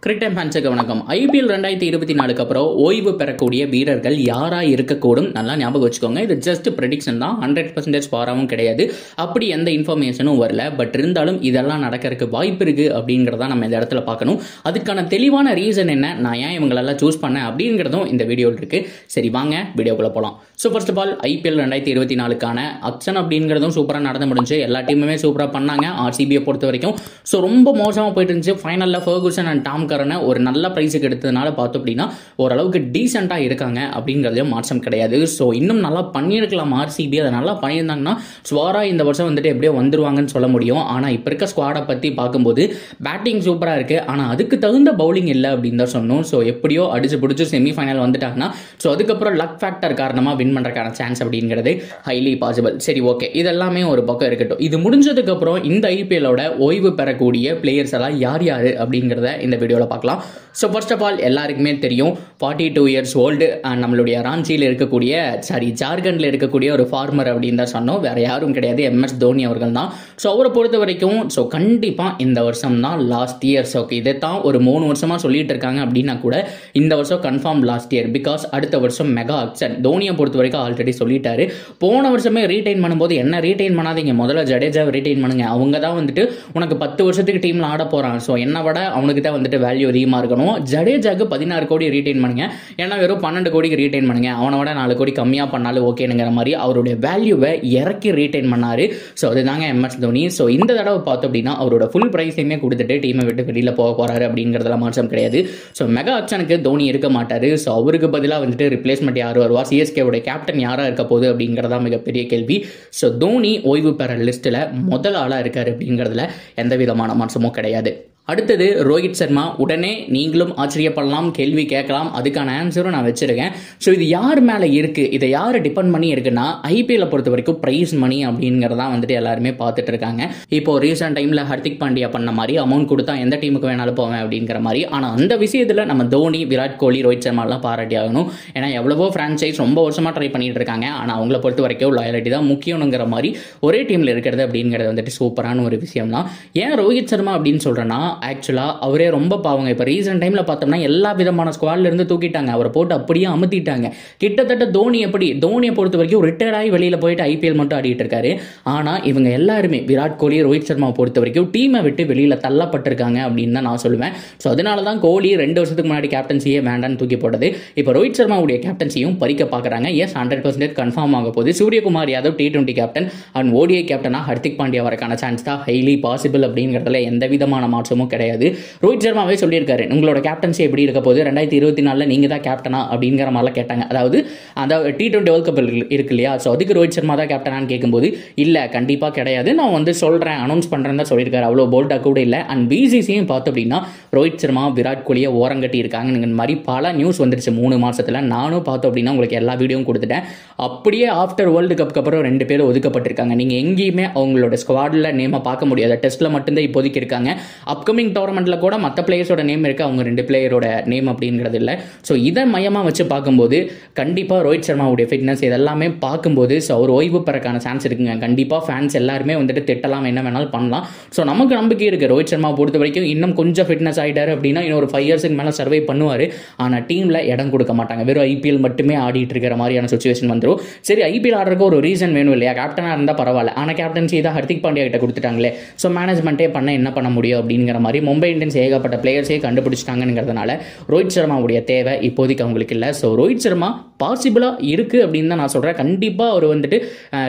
Cricket ஃபேன்ஸுக்கு வணக்கம். IPL 2024க்கு அப்புறம் ஓய்வு பெறக்கூடிய வீரர்கள் யாரா இருக்கக்கூடும் நல்லா ஞாபகம் வச்சுக்கோங்க. இது ஜஸ்ட் ப்ரெடிக்ஷன் தான், 100% ஃபாராவும் கிடையாது. அப்படி எந்த இன்ஃபர்மேஷனும் வரல. பட் இருந்தாலும் இதெல்லாம் நடக்கிறதுக்கு வாய்ப்பு இருக்கு அப்படிங்கிறத நம்ம இந்த இடத்துல பார்க்கணும். அதுக்கான தெளிவான ரீசன் என்ன, நான் ஏன் இவங்களெல்லாம் சூஸ் பண்ணேன் அப்படிங்கிறதும் இந்த வீடியோவில் இருக்கு. சரி வாங்க வீடியோக்குள்ள போகலாம். So first of all IPL 2024க்கான ஆக்ஷன் அப்படிங்கிறதும் சூப்பராக நடந்து முடிஞ்சு, எல்லா டீமுமே சூப்பராக பண்ணாங்க. ஆர்சிபியை பொறுத்த வரைக்கும் ஸோ ரொம்ப மோசமாக போயிட்டு இருந்துச்சு. ஃபைனலில் ஃபர்கூசன் அண்ட் டாம் கரனை ஒரு நல்ல பிரைஸுக்கு எடுத்ததுனால பார்த்தோம் அப்படின்னா ஓரளவுக்கு டீசெண்டாக இருக்காங்க அப்படிங்கிறதையும் மாற்றம் கிடையாது. ஸோ இன்னும் நல்லா பண்ணியிருக்கலாம் ஆர்சிபி. அதை நல்லா பண்ணியிருந்தாங்கன்னா ஸ்வாரா இந்த வருஷம் வந்துட்டு எப்படியோ வந்துருவாங்கன்னு சொல்ல முடியும். ஆனால் இப்போ இருக்க ஸ்குவாடை பற்றி பார்க்கும்போது பேட்டிங் சூப்பராக இருக்குது, ஆனால் அதுக்கு தகுந்த பவுலிங் இல்லை அப்படின்னு தான் சொன்னோம். ஸோ எப்படியோ அடிச்சு பிடிச்சி செமிஃபைனல் வந்துட்டாங்கன்னா ஸோ அதுக்கப்புறம் லக் ஃபேக்டர் காரணமாக வின் பண்ணுறதுக்கான சான்ஸ் அப்படிங்கிறது ஹைலி பாசிபிள். சரி ஓகே, இதெல்லாமே ஒரு பக்கம் இருக்கட்டும். இது முடிஞ்சதுக்கப்புறம் இந்த ஐபிஎல்லோட ஓய்வு பெறக்கூடிய பிளேயர்ஸ் எல்லாம் யார் யார் அப்படிங்கிறத இந்த வீடியோவில் பார்க்கலாம். ஸோ ஃபர்ஸ்ட் ஆஃப் ஆல் எல்லாருக்குமே தெரியும் 42 இயர்ஸ் ஓல்டு நம்மளுடைய ராஞ்சியில் இருக்கக்கூடிய ஜார்க்கண்டில் இருக்கக்கூடிய ஒரு ஃபார்மர் அப்படின்னு தான் சொன்னோம். வேற யாரும் கிடையாது, MS தோனி அவர்கள் தான். ஸோ அவரை பொறுத்த வரைக்கும் ஸோ கண்டிப்பாக இந்த வருஷம் தான் லாஸ்ட் இயர். ஸோ இதை தான் ஒரு 3 வருஷமாக சொல்லிட்டு இருக்காங்க அப்படின்னா கூட இந்த வருஷம் கன்ஃபார்ம் லாஸ்ட் இயர். பிகாஸ் அடுத்த வருஷம் மெகா ஆக்ஷன். தோனியை பொறுத்த வரைக்கும் ஆல்ரெடி சொல்லிட்டாரு. போன வருஷமே ரீடைன் பண்ணும்போது என்ன ரீடைன் பண்ணாதீங்க, முதல்ல ஜடேஜாவை ரீடைன் பண்ணுங்க, அவங்க தான் வந்துட்டு உனக்கு 10 வருஷத்துக்கு டீமில் ஆட போகிறான். ஸோ என்னை விட அவனுக்கு தான் வந்துட்டு வேல்யூ அதிகமாக இருக்கணும். ஜடேஜாக்கு 16 கோடி ரீடைன் பண்ணுங்க, ஏன்னா வெறும் 12 கோடிக்கு ரீடைன் பண்ணுங்க, அவனை விட 4 கோடி கம்மியாக பண்ணாலும் ஓகேங்கிற மாதிரி அவருடைய வேல்யூவை இறக்கி ரீடைன் பண்ணாரு. ஸோ அதுதாங்க MS தோனி. ஸோ இந்த தடவை பார்த்தோம் அப்படின்னா அவரோட ஃபுல் பிரைஸையுமே கொடுத்துட்டு டீமை விட்டு வெளியில் போக போறாரு அப்படிங்கிறதுல மாற்றம் கிடையாது. ஸோ மெகா ஆக்ஷனுக்கு தோனி இருக்க மாட்டாரு. ஸோ அவருக்கு பதிலாக வந்துட்டு ரிப்ளேஸ்மெண்ட் யார் வருவா, சிஎஸ்கேவோட கேப்டன் யாரா இருக்க போகுது அப்படிங்கிறதா மிகப்பெரிய கேள்வி. ஸோ தோனி ஓய்வு பெற லிஸ்ட்டில் முதல் ஆளாக இருக்காரு அப்படிங்கிறதுல எந்த விதமான மாற்றமும் கிடையாது. அடுத்தது ரோஹித் சர்மா. உடனே நீங்களும் ஆச்சரியப்படலாம், கேள்வி கேட்கலாம், அதுக்கான ஆன்சரும் நான் வச்சிருக்கேன். ஸோ இது யார் மேலே இருக்குது, இதை யார் டிபெண்ட் பண்ணி இருக்குன்னா ஐபிஎல்லை பொறுத்த வரைக்கும் ப்ரைஸ் மணி அப்படிங்கிறதான் வந்துட்டு எல்லாருமே பார்த்துட்டு இருக்காங்க. இப்போ ரீசெண்ட் டைமில் ஹர்திக் பாண்டியா பண்ண மாதிரி அமௌண்ட் கொடுத்தா எந்த டீமுக்கு வேணாலும் போவேன் அப்படிங்கிற மாதிரி. ஆனால் அந்த விஷயத்தில் நம்ம தோனி, விராட் கோலி, ரோஹித் சர்மாலாம் பாராட்டி ஆகணும். ஏன்னா எவ்வளவோ ஃப்ரான்ச்சைஸ் ரொம்ப வருஷமாக ட்ரை பண்ணிட்டு இருக்காங்க, ஆனால் அவங்கள பொறுத்த வரைக்கும் லாயலிட்டி தான் முக்கியங்கிற மாதிரி ஒரே டீமில் இருக்கிறது அப்படிங்கிறது வந்துட்டு சூப்பரான ஒரு விஷயம் தான். ஏன் ரோஹித் சர்மா அப்படின்னு சொல்கிறேன்னா ஆக்சுவலாக அவரே ரொம்ப பாவங்க. இப்போ ரீசெண்ட் டைமில் பார்த்தோம்னா எல்லா விதமான ஸ்குவாட்ல இருந்து தூக்கிட்டாங்க, அவரை போட்டு அப்படியே அமுத்திட்டாங்க. கிட்டத்தட்ட தோனியை பொறுத்த வரைக்கும் ரிட்டையர்ட் ஆகி வெளியில் போயிட்டு ஐபிஎல் மட்டும் ஆடிட்டு இருக்காரு. ஆனால் இவங்க எல்லாருமே விராட் கோலி, ரோஹித் சர்மாவை பொறுத்த வரைக்கும் டீமை விட்டு வெளியில் தள்ளப்பட்டிருக்காங்க அப்படின்னு தான் நான் சொல்லுவேன். ஸோ அதனால தான் கோலி 2 வருஷத்துக்கு முன்னாடி கேப்டன்சியே வேண்டான்னு தூக்கி போட்டது. இப்போ ரோஹித் சர்மாவுடைய கேப்டன்சியும் பறிக்க பார்க்குறாங்க. எஸ் 100% கன்ஃபார்ம் ஆக போகுது. Suryakumar Yadav T20 captain and ODI கேப்டனாக ஹர்திக் பாண்டியா வரக்கான சான்ஸ் தான் ஹைலி பாசிபிள் அப்படிங்கிறதுல எந்த விதமான மாற்றமும் கிடையாது. ரோஹித் சர்மாவே சொல்லியிருக்காரு, உங்களோட கேப்டன்சி எப்படி இருக்க போது, 2024 நீங்க தான் கேப்டனா அப்படிங்கிற மாதிரிலாம் கேட்டாங்க. அதாவது அந்த T20 வேர்ல்ட் கப் இருக்கு இல்லையா, ஸோ அதுக்கு ரோஹித் சர்மா தான் கேப்டனான்னு கேட்கும்போது இல்லை கண்டிப்பாக கிடையாது, நான் வந்து சொல்கிறேன், அனௌன்ஸ் பண்ணுறேன்னு தான் சொல்லியிருக்காரு. அவ்வளோ போல்டாக கூட இல்லை. அண்ட் BCCயும் பார்த்தோம் அப்படின்னா ரோஹித் சர்மா, விராட் கோலியை ஓரங்கட்டி இருக்காங்க மாதிரி பல நியூஸ் வந்துருச்சு 3 மாசத்துல. நானும் பார்த்தோம் அப்படின்னா உங்களுக்கு எல்லா வீடியோவும் கொடுத்துட்டேன். அப்படியே ஆஃப்டர் வேர்ல்டு கப்புக்கு அப்புறம் 2 பேர் ஒதுக்கப்பட்டிருக்காங்க. நீங்கள் எங்கேயுமே அவங்களோட ஸ்குவாடில் நேமை பார்க்க முடியாது, டெஸ்ட்டில் மட்டும்தான் இப்போதைக்கு இருக்காங்க. அப்கமிங் டோர்னமெண்ட்டில் கூட மற்ற பிளேயர்ஸோட நேம் இருக்குது, அவங்க 2 பிளேயரோட நேம் அப்படிங்கிறது இல்லை. ஸோ இதை மையமாக வச்சு பார்க்கும்போது கண்டிப்பாக ரோஹித் சர்மாவுடைய ஃபிட்னஸ் இதெல்லாமே பார்க்கும்போது ஸோ அவர் ஓய்வு பெறக்கான சான்ஸ் இருக்குங்க. கண்டிப்பாக ஃபேன்ஸ் எல்லாருமே வந்துட்டு திட்டலாம், என்ன வேணாலும் பண்ணலாம். ஸோ நமக்கு நம்பிக்கை இருக்குது ரோஹித் சர்மா பொறுத்த வரைக்கும் இன்னும் கொஞ்சம் ஃபிட்னஸ் ஆகிட்டாரு அப்படின்னா இன்னொரு 5 இயர்ஸுக்கு மேலே சர்வை பண்ணுவார். ஆனால் டீமில் இடம் கொடுக்க மாட்டாங்க, வெறும் ஐபிஎல் மட்டுமே ஆடிட்டு இருக்கிற மாதிரியான சுச்சுவேஷன் வந்துடும். சரி ஐபிஎல் ஆடுறதுக்கு ஒரு ரீசன் வேணும் இல்லையா, கேப்டனாக இருந்தால் பரவாயில்ல, ஆனால் கேப்டன்சி தான் ஹர்திக் பாண்டியா கிட்ட கொடுத்துட்டாங்களே, ஸோ மேனேஜ்மெண்ட்டே பண்ண என்ன பண்ண முடியும் அப்படிங்கிற மாதிரி மும்பை இந்தியன்ஸ் ஏகப்பட்ட பிளேயர்ஸே கண்டுபிடிச்சிட்டாங்கிறதுனால ரோஹித் சர்மாவுடைய தேவை இப்போதைக்கு அவங்களுக்கு இல்லை. ஸோ ரோஹித் சர்மா பாசிபிளாக இருக்குது அப்படின்னு தான் நான் சொல்கிறேன். கண்டிப்பாக அவர் வந்துட்டு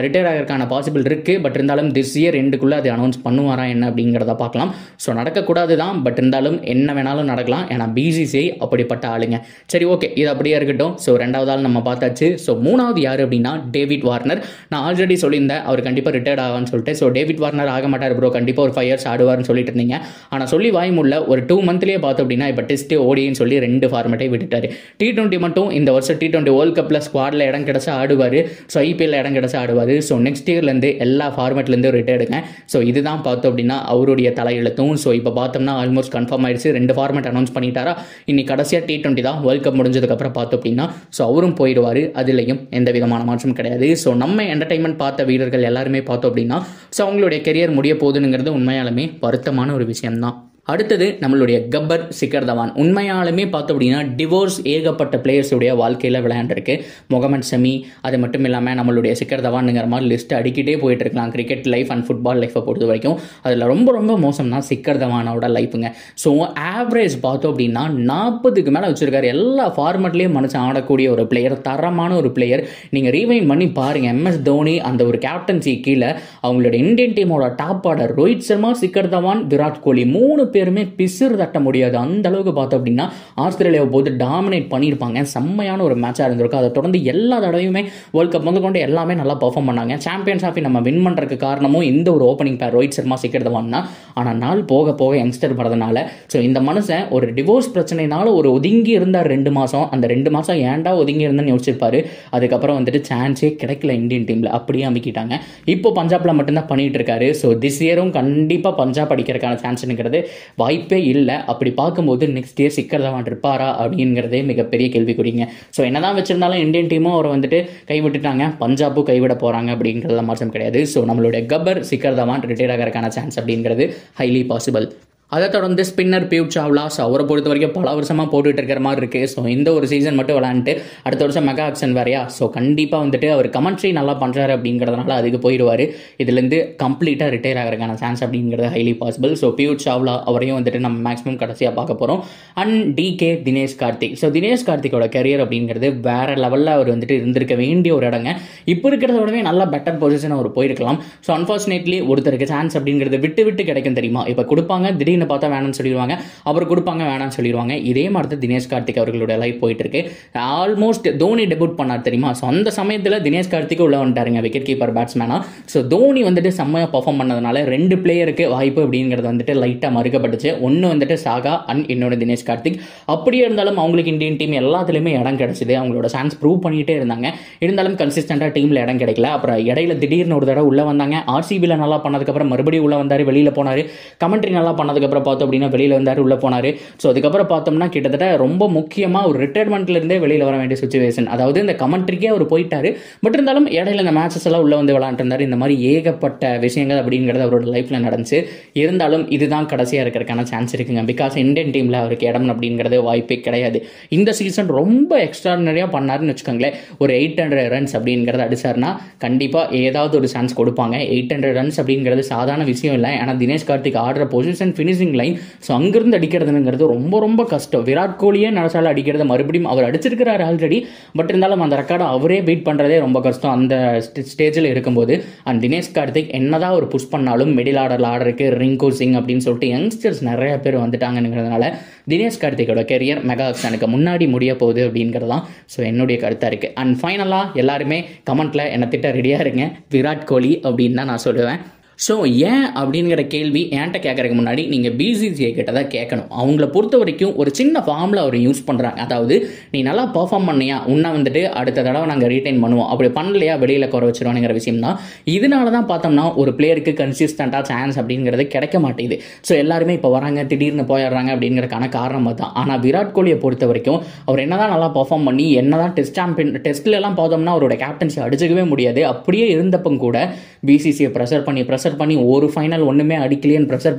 ரிட்டையர் ஆகிறதுக்கான பாசிபிள் இருக்குது. பட் இருந்தாலும் திஸ் இயர் எண்டுக்குள்ளே அதை அனௌன்ஸ் பண்ணுவாரா என்ன அப்படிங்கிறத பார்க்கலாம். ஸோ நடக்கக்கூடாது தான், பட் இருந்தாலும் என்ன வேணாலும் நடக்கலாம், ஏன்னா BCCI அப்படிப்பட்ட ஆளுங்க. சரி ஓகே, இது அப்படியே இருக்கட்டும். ஸோ 2வது ஆள் நம்ம பார்த்தாச்சு. ஸோ 3வது யார் அப்படின்னா டேவிட் வார்னர். நான் ஆல்ரெடி சொல்லியிருந்தேன் அவர் கண்டிப்பாக ரிட்டையர்ட் ஆகான்னு சொல்லிட்டு. ஸோ டேவிட் வார்னர் ஆக மாட்டார் ப்ரோ, கண்டிப்பாக ஒரு 5 இயர்ஸ் ஆடுவார்னு சொல்லிட்டு இருந்தீங்க. ஆனால் சொல்லி வாய்முள்ள ஒரு 2 மந்த்லேயே பார்த்தோம் அப்படின்னா இப்போ டெஸ்ட் ODIன்னு சொல்லி 2 ஃபார்மேட்டை விட்டுட்டாரு. T20 மட்டும் இந்த வருஷம் T20 வேர்ல்ட் கப்பில் ஸ்குவாடில் இடம் கிடச்சா ஆடுவார். ஸோ ஐபிஎல்ல இடம் கிடச்சா ஆடுவார். ஸோ நெக்ஸ்ட் இயர்லேருந்து எல்லா ஃபார்மேட்லேருந்து ரிட்டையர்டுங்க. ஸோ இதுதான் பார்த்தோம் அப்படின்னா அவருடைய தலையெழுத்தும். ஸோ இப்போ பார்த்தோம்னா ஆல்மோஸ்ட் கன்ஃபார்ம் ஆயிடுச்சு, 2 ஃபார்மேட் அனௌன்ஸ் பண்ணிட்டாரா. இன்னைக்கு கடைசியாக T20 தான், வேர்ல்ட் கப் முடிஞ்சதுக்கப்புறம் பார்த்தோம் அப்படின்னா ஸோ அவரும் போயிடுவார். அதுலேயும் எந்த விதமான மாற்றம் கிடையாது. ஸோ நம்ம என்டர்டைன்மெண்ட் பார்த்த வீரர்கள் எல்லாருமே பார்த்தோம் அப்படின்னா ஸோ அவங்களுடைய கெரியர் முடிய போகுதுங்கிறது உண்மையாலுமே வருத்தமான ஒரு விஷயம்தான். அடுத்தது நம்மளுடைய கப்பர் சிக்கர் தவான். உண்மையாலுமே பார்த்தோம் அப்படின்னா டிவோர்ஸ் ஏகப்பட்ட பிளேயர்ஸுடைய வாழ்க்கையில் விளையாண்டுருக்கு. முகமது ஷமி, அது மட்டும் இல்லாமல் நம்மளுடைய சிக்கர் தவான்ங்கிற மாதிரி லிஸ்ட் அடிக்கிட்டே போயிட்டு இருக்கலாம் கிரிக்கெட் லைஃப் அண்ட் ஃபுட்பால் லைஃப்பை பொறுத்த வரைக்கும். அதில் ரொம்ப ரொம்ப மோசம் தான் சிக்கர் தவானோட லைஃபுங்க. ஸோ ஆவரேஜ் பார்த்தோம் அப்படின்னா 40க்கு மேலே வச்சிருக்காரு. எல்லா ஃபார்மெட்லேயும் மனுஷன் ஆடக்கூடிய ஒரு பிளேயர், தரமான ஒரு பிளேயர். நீங்கள் ரீவைண்ட் பண்ணி பாருங்கள், MS தோனி அந்த ஒரு கேப்டன்சி கீழே அவங்களுடைய இந்தியன் டீமோட டாப் ஆர்டர் ரோஹித் சர்மா, சிக்கர் தவான், விராட் கோலி 3 பேருமே பிசிறு தட்ட முடியாது. அந்த அளவுக்கு பார்த்தோம் அப்படின்னா ஆஸ்திரேலியாவை போது டாமினேட் பண்ணியிருப்பாங்க. செம்மையான ஒரு மேட்சாக இருந்திருக்கும். அதை தொடர்ந்து எல்லா தடவையுமே வேர்ல்ட் கப் வந்து கொண்டு எல்லாமே நல்லா பர்ஃபார்ம் பண்ணாங்க. சாம்பியன்ஸ் ஆஃபி நம்ம வின் பண்ணுறதுக்கு காரணமும் இந்த ஒரு ஓப்பனிங் பேர் ரோஹித் சர்மா, சிக்கர் தவான் தான். ஆனால் நாள் போக போக யங்ஸ்டர் வரதுனால ஸோ இந்த மனுஷன் ஒரு டிவோர்ஸ் பிரச்சனைனால ஒரு ஒதுங்கி இருந்தார் 2 மாதம். அந்த 2 மாதம் ஏன்டா ஒதுங்கி இருந்தேன்னு யோசிச்சிருப்பாரு. அதுக்கப்புறம் வந்துட்டு சான்ஸே கிடைக்கல இந்தியன் டீமில், அப்படியே அமைக்கிட்டாங்க. இப்போ பஞ்சாபில் மட்டும்தான் பண்ணிட்டு இருக்காரு. ஸோ திஸ் இயரும் கண்டிப்பாக பஞ்சாப் அடிக்கிறதுக்கான சான்ஸ்ங்கிறது வாய்ப்பே இல்லை. அப்படி பார்க்கும்போது நெக்ஸ்ட் இயர் சிக்கர் தவான் இருப்பாரா அப்படிங்கிறதே மிகப்பெரிய கேள்விக்குறிங்க. ஸோ என்னதான் வச்சிருந்தாலும் இந்தியன் டீமும் அவர் வந்துட்டு கைவிட்டுட்டாங்க, பஞ்சாபும் கைவிட போகிறாங்க அப்படிங்கிறதுல மாற்றம் கிடையாது. ஸோ நம்மளுடைய கப்பர் சிக்கர் தவான் ரிட்டையர் ஆகிறதுக்கான சான்ஸ் அப்படிங்கிறது ஹைலி பாசிபிள். அதை தொடர்ந்து ஸ்பின்னர் பியூட் சாவ்லா, ஸோ அவரை பொறுத்த வரைக்கும் பல வருஷமாக போட்டுட்டு இருக்கிற மாதிரி இருக்குது. ஸோ இந்த ஒரு சீசன் மட்டும் விளையாண்டுட்டு அடுத்த வருஷம் மெகா ஆக்ஷன் வேறையா. ஸோ கண்டிப்பாக வந்துட்டு அவர் கமெண்ட்ரி நல்லா பண்ணுறாரு அப்படிங்கிறதுனால அதுக்கு போயிடுவார். இதுலேருந்து கம்ப்ளீட்டாக ரிட்டையர் ஆகிறதுக்கான சான்ஸ் அப்படிங்கிறது highly possible. So Piyush Chawla அவரையும் வந்துட்டு நம்ம மேக்ஸிமம் கடைசியாக பார்க்க போகிறோம். And DK Dinesh Karthik. So Dinesh கார்த்திக்கோட கரியர் அப்படிங்கிறது வேறு லெவலில் அவர் வந்துட்டு இருந்திருக்க வேண்டிய ஒரு இடங்க. இப்போ இருக்கிறத விடவே நல்ல பெட்டர் பொசிஷன் அவர் போயிருக்கலாம். ஸோ அன்ஃபார்ச்சுனேட்லி ஒருத்தருக்கு சான்ஸ் அப்படிங்கிறது விட்டு விட்டு கிடைக்கும் தெரியுமா. இப்போ கொடுப்பாங்க, திடீர்னு பார்த்தா வேணாம்னு சொல்லிடுவாங்க, அப்புறம் கொடுப்பாங்க வேணாம்னு சொல்லிடுவாங்க. இதே மாதிரி தான் தினேஷ் கார்த்திக் அவர்களுடைய லைஃப் போயிட்டு இருக்கு. ஆல்மோஸ்ட் தோனி டெபியூட் பண்ணார் தெரியுமா. ஸோ அந்த சமயத்தில் தினேஷ் கார்த்திக் உள்ள வந்துட்டாருங்க விக்கெட் கீப்பர் பேட்ஸ்மேனா. ஸோ தோனி வந்துட்டு செம்மையாக பர்ஃபார்ம் பண்ணதுனால 2 பிளேயருக்கு வாய்ப்பு அப்படிங்கிறது வந்துட்டு லைட்டாக மறுக்கப்பட்டுச்சு. ஒன்று வந்துட்டு சாகா அண்ட் இன்னொன்று தினேஷ் கார்த்திக். அப்படியே இருந்தாலும் அவங்களுக்கு இந்தியன் டீம் எல்லாத்துலேயுமே இடம் கிடைச்சிது. அவங்களோட சான்ஸ் ப்ரூவ் பண்ணிகிட்டே இருந்தாங்க. இருந்தாலும் கன்சிஸ்டண்டாக டீமில் இடம் கிடைக்கல. அப்புறம் இடையில திடீர்னு ஒரு தடவை உள்ளே வந்தாங்க. RCBயில் நல்லா பண்ணதுக்கப்புறம் மறுபடியும் உள்ளே வந்தார், வெளியில் போனார். கமெண்ட்ரி நல்லா பண்ணதுக்கப்புறம் பார்த்தோம் அப்படின்னா வெளியில் வந்தார், உள்ளே போனார். ஸோ அதுக்கப்புறம் பார்த்தோம்னா கிட்டத்தட்ட ரொம்ப முக்கியமாக ஒரு ரிட்டையர்மெண்ட்லேருந்தே வெளியில் வர வேண்டிய சுச்சுவேஷன். அதாவது இந்த கமெண்ட்ரிக்கே அவர் போயிட்டார். பட் இருந்தாலும் இடையில இந்த மேட்சஸ் எல்லாம் உள்ளே வந்து விளையாண்டுருந்தார். இந்த மாதிரி ஏகப்பட்ட விஷயங்கள் அப்படிங்கிறது அவரோட லைஃப்பில் நடந்துச்சு. இருந்தாலும் இதுதான் கடைசியாக இருக்கிறதுக்கான சான்ஸ் இருக்குங்க. பிகாஸ் இந்தியன் டீமில் அவருக்கு இடம் அப்படிங்கிறது வாய்ப்பே கிடையாது. இந்த சீசன் ரொம்ப எக்ஸ்ட்ராடினரியாக பண்ணாருன்னு வச்சுக்கோங்களேன். ஒரு 800 ரன்ஸ் அப்படிங்கிறத அடிச்சார்னா கண்டிப்பாக ஏதாவது ஒரு சான்ஸ் கொடுப்பாங்க. 800 ரன்ஸ் அப்படிங்கிறது சாதாரண விஷயம் இல்லை. ஏன்னா தினேஷ் கார்த்திக் ஆடுற பொசிஷன் ஃபினிஷிங் லைன். ஸோ அங்கிருந்து அடிக்கிறதுங்கிறது ரொம்ப ரொம்ப கஷ்டம். விராட் கோலியே நினச்சாலும் அடிக்கிறது மறுபடியும் அவர் அடிச்சிருக்கிறாரு ஆல்ரெடி. பட் இருந்தாலும் அந்த ரெக்கார்டை அவரே பீட் பண்ணுறதே ரொம்ப கஷ்டம் அந்த ஸ்டேஜில் இருக்கும்போது. அண்ட் தினேஷ் கார்த்திக் என்னதான் ஒரு புஷ் பண்ணாலும் மிடில் ஆர்டரில் ஆர்டருக்கு ரிங்கு சிங் அப்படின்னு சொல்லிட்டு யங்ஸ்டர்ஸ் நிறைய பேர் வந்துட்டாங்கிறதுனால தினேஷ் கார்த்திகோட கெரியர் மெகா ஆக்ஷனுக்கு முன்னாடி முடிய போகுது அப்படிங்கிறது தான் ஸோ என்னுடைய கருத்தாக இருக்குது. அண்ட் ஃபைனலாக எல்லாருமே கமெண்ட்டில் என்னை திட்ட ரெடியாக இருங்க, விராட் கோலி அப்படின்னு தான் நான் சொல்லுவேன். ஸோ ஏன் அப்படிங்கிற கேள்வி என்கிட்ட கேட்கறதுக்கு முன்னாடி நீங்கள் BCCI கிட்ட தான் கேட்கணும். அவங்கள பொறுத்த வரைக்கும் ஒரு சின்ன ஃபார்மில் அவர் யூஸ் பண்ணுறாங்க. அதாவது நீ நல்லா பர்ஃபார்ம் பண்ணியா உன்னை வந்துட்டு அடுத்த தடவை நாங்கள் ரீட்டைன் பண்ணுவோம், அப்படி பண்ணலையா வெளியில் குறை வச்சிருவானுங்கிற விஷயம் தான். இதனால தான் பார்த்தோம்னா ஒரு பிளேயருக்கு கன்சிஸ்டண்ட்டாக சான்ஸ் அப்படிங்கிறது கிடைக்க மாட்டேங்குது. ஸோ எல்லாருமே இப்போ வராங்க திடீர்னு போயிடுறாங்க அப்படிங்கிறதுக்கான காரணம் தான். ஆனால் விராட் கோலியை பொறுத்த வரைக்கும் அவர் என்னதான் நல்லா பர்ஃபார்ம் பண்ணி என்னதான் டெஸ்ட்லாம் பார்த்தோம்னா அவரோட கேப்டன்சி அடிச்சுக்கவே முடியாது. அப்படியே இருந்தப்போ கூட BCCI ப்ரெஷர் பண்ணி ஒரு ஃபைனல் ஒன்றுமே அடிக்கலையன்னு ப்ரெஷர்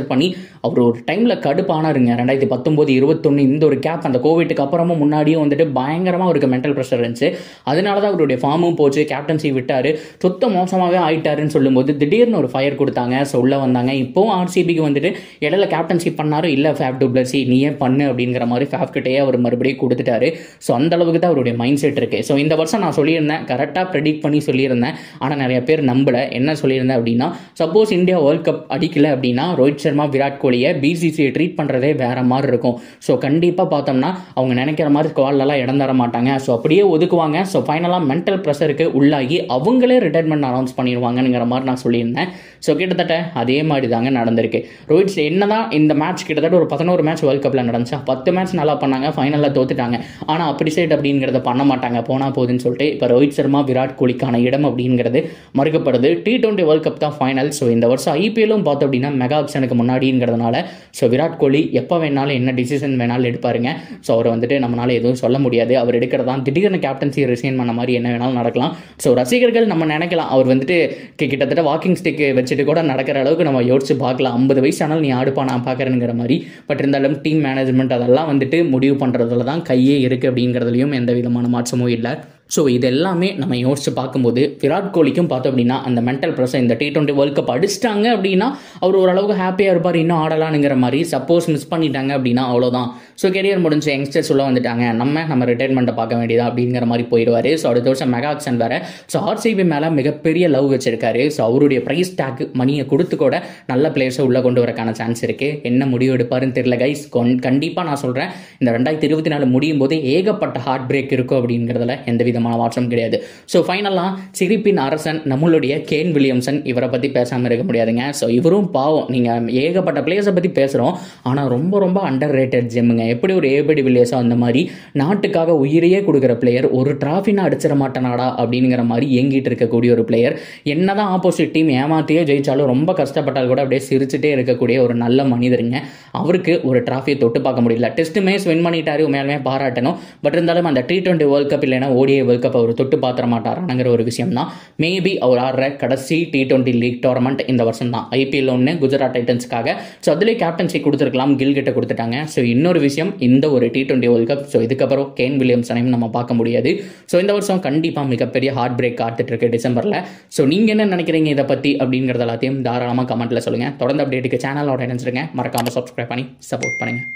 பண்ணி அவர் ஒரு டைமில் கடுப்பானாருங்க. 2019, 21 இந்த ஒரு கேப் அந்த கோவிட்டுக்கு அப்புறமும் முன்னாடியும் வந்துட்டு பயங்கரமாக அவருக்கு மென்டல் ப்ரெஷர் இருந்துச்சு. அதனால தான் அவருடைய ஃபார்மும் போச்சு, கேப்டன்சி விட்டார், சொத்த மோசமாகவே ஆயிட்டாருன்னு சொல்லும்போது திடீர்னு ஒரு ஃபயர் கொடுத்தாங்க. ஸோ உள்ளே வந்தாங்க. இப்போவும் RCBக்கு வந்துட்டு இடையில கேப்டன்சி பண்ணாரு. இல்லை ஃபேப் டு பிளஸி நீயே பண்ணு அப்படிங்கிற மாதிரி ஃபேப் கிட்டேயே அவர் மறுபடியும் கொடுத்துட்டாரு. ஸோ அந்த அளவுக்கு தான் அவருடைய மைண்ட் செட் இருக்குது. ஸோ இந்த வருஷம் நான் சொல்லியிருந்தேன், கரெக்டாக ப்ரெடிக்ட் பண்ணி சொல்லியிருந்தேன். ஆனால் நிறைய பேர் நம்பலை. என்ன சொல்லியிருந்தேன் அப்படின்னா, சப்போஸ் இந்தியா வேர்ல்ட் கப் அடிக்கல அப்படின்னா ரோஹித் சர்மா, விராட் கோலியை BCCI ட்ரீட் பண்ணுறதே வேற மாதிரி இருக்கும். ஸோ கண்டிப்பாக பார்த்தோம்னா அவங்க நினைக்கிற மாதிரி ஸ்குவாட்லலாம் இடம் தர மாட்டாங்க. ஸோ அப்படியே ஒதுக்குவாங்க. ஸோ ஃபைனலாக மென்டல் ப்ரெஷருக்கு உள்ளாகி அவங்களே ரிட்டையர்மெண்ட் அனௌன்ஸ் பண்ணிடுவாங்கங்கிற மாதிரி நான் சொல்லியிருந்தேன். ஸோ கிட்டத்தட்ட அதே மாதிரி தாங்க நடந்திருக்கு. ரோஹித் என்னதான் இந்த மேட்ச் கிட்டத்தட்ட ஒரு 11 மேட்ச் வேர்ல்ட் கப்பில் நடந்துச்சா, 10 மேட்ச் நல்லா பண்ணாங்க, ஃபைனலில் தோத்துட்டாங்க. ஆனால் அப்ரிஷியேட் அப்படிங்கிறத பண்ண மாட்டாங்க, போனால் போகுதுன்னு சொல்லிட்டு இப்போ ரோஹித் சர்மா, விராட் கோலிக்கான இடம் அப்படிங்கிறது மறுக்கப்படுது. T20 வேர்ல்ட் கப் தான் ஃபைனல். ஸோ இந்த வருஷம் ஐபிஎல்லும் பார்த்தோம் அப்படின்னா மெகா ஆக்ஷனுக்கு முன்னாடிங்கிறதுனால ஸோ விராட் கோலி எப்போ வேணாலும் என்ன டிசிஷன் வேணாலும் எடுப்பாருங்க. ஸோ அவர் வந்துட்டு நம்மளால எதுவும் சொல்ல முடியாது. அவர் எடுக்கிறதான் திடீர்னு கேப்டன்சி ரிசைன் பண்ண மாதிரி என்ன வேணாலும் நடக்கலாம். ஸோ ரசிகர்கள் நம்ம நினைக்கலாம் அவர் வந்துட்டு கிட்டத்தட்ட வாக்கிங் ஸ்டிக் வச்சுட்டு கூட நடக்கிற அளவுக்கு நம்ம யோசிச்சு பார்க்கலாம். 50 வயசு ஆனால் நீ ஆடுப்பா நான் பார்க்குறேங்கிற மாதிரி. பட் இருந்தாலும் டீம் மேனேஜ்மெண்ட் அதெல்லாம் வந்துட்டு முடிவு பண்ணுறதுல தான் கையே இருக்குது அப்படிங்கிறதுலையும் எந்த விதமான மாற்றமும் இல்லை. ஸோ இது எல்லாமே நம்ம யோசிச்சு பார்க்கும்போது விராட் கோலிக்கும் பார்த்தோம் அப்படின்னா அந்த மென்டல் ப்ரெஷர் இந்த T20 வேர்ல்ட் கப் அடிச்சிட்டாங்க அப்படின்னா அவர் ஓரளவுக்கு ஹாப்பியாக இருப்பார், இன்னும் ஆடலானுங்கிற மாதிரி. சப்போஸ் மிஸ் பண்ணிட்டாங்க அப்படின்னா அவ்வளோதான், ஸோ கெரியர் முடிஞ்ச யங்ஸ்டர்ஸ் உள்ள வந்துட்டாங்க, நம்ம ரிட்டைர்மெண்ட்டை பார்க்க வேண்டியதா அப்படிங்கிற மாதிரி போயிடுவார். ஸோ அடுத்த வருஷம் மெகா ஆக்ஷன் வேறு. ஸோ ஆர்சிபி மேலே மிகப்பெரிய லவ் வச்சிருக்காரு. ஸோ அவருடைய ப்ரைஸ் டேக் மணியை கொடுத்து கூட நல்ல பிளேயர்ஸை உள்ளே கொண்டு வரக்கான சான்ஸ் இருக்குது. என்ன முடிவு எடுப்பாருன்னு தெரியல கைஸ். கண்டிப்பாக நான் சொல்கிறேன் இந்த 2024 முடியும் போது ஏகப்பட்ட ஹார்ட் பிரேக் இருக்கும் அப்படிங்கிறதுல எந்த மாற்றம் கிடையாது. ஸோ ஃபைனலாக சிரிப்பின் அரசன் நம்மளுடைய கேன் வில்லியம்சன், இவரை பற்றி பேசாமல் இருக்க முடியாதுங்க. ஸோ இவரும் பாவம், நீங்கள் ஏகப்பட்ட பிளேயர்ஸை பற்றி பேசுகிறோம், ஆனால் ரொம்ப ரொம்ப அண்டர் ரேட்டட் ஜெம்முங்க. எப்படி ஒரு ஏபடி வில்லியர்ஸோ அந்த மாதிரி நாட்டுக்காக உயிரையே கொடுக்குற பிளேயர், ஒரு டிராஃபினா அடிச்சிட மாட்டேனாடா அப்படிங்கிற மாதிரி ஏங்கிட்டு இருக்கக்கூடிய ஒரு பிளேயர். என்னதான் ஆப்போசிட் டீம் ஏமாத்தியே ஜெயிச்சாலும் ரொம்ப கஷ்டப்பட்டால் கூட அப்படியே சிரிச்சுட்டே இருக்கக்கூடிய ஒரு நல்ல மனிதருங்க. அவருக்கு ஒரு டிராஃபியை தொட்டு பார்க்க முடியல. டெஸ்ட் மேட்ச் வின் பண்ணிட்டாரு, உண்மையாலுமே பாராட்டணும். பட் இருந்தாலும் அந்த T20 வேர்ல்ட் கப் இல்லைன்னா ஓடிஐ வேர்ல்ட் கப் அவர் தொட்டு பார்த்துட மாட்டாராங்கிற ஒரு விஷயம் தான். மேபி அவர் ஆடுற கடைசி T20 லீக் டோர்னமெண்ட் இந்த வருஷம் தான். ஐபிஎல் ஒன்று குஜராத் டைட்டன்ஸ்க்காக. ஸோ அதுலேயே கேப்டன்சி கொடுத்துருக்கலாம், கில் கிட்ட கொடுத்துட்டாங்க. ஸோ இன்னொரு விஷயம் இந்த ஒரு T20 வேர்ல்ட் கப். ஸோ இதுக்கப்புறம் கேன் வில்லியம்சனையும் நம்ம பார்க்க முடியாது. ஸோ இந்த வருஷம் கண்டிப்பாக மிகப்பெரிய ஹார்ட் பிரேக் காத்துட்டு இருக்கு டிசம்பரில். ஸோ நீங்கள் என்ன நினைக்கிறீங்க இதை பற்றி அப்படிங்கிறது எல்லாத்தையும் தாராளமாக கமெண்ட்டில் சொல்லுங்கள். தொடர்ந்து அப்டேட்டுக்கு சேனலோட இணைஞ்சிருங்க. மறக்காமல் சப்ஸ்கிரைப் பண்ணி சப்போர்ட் பண்ணுங்கள்.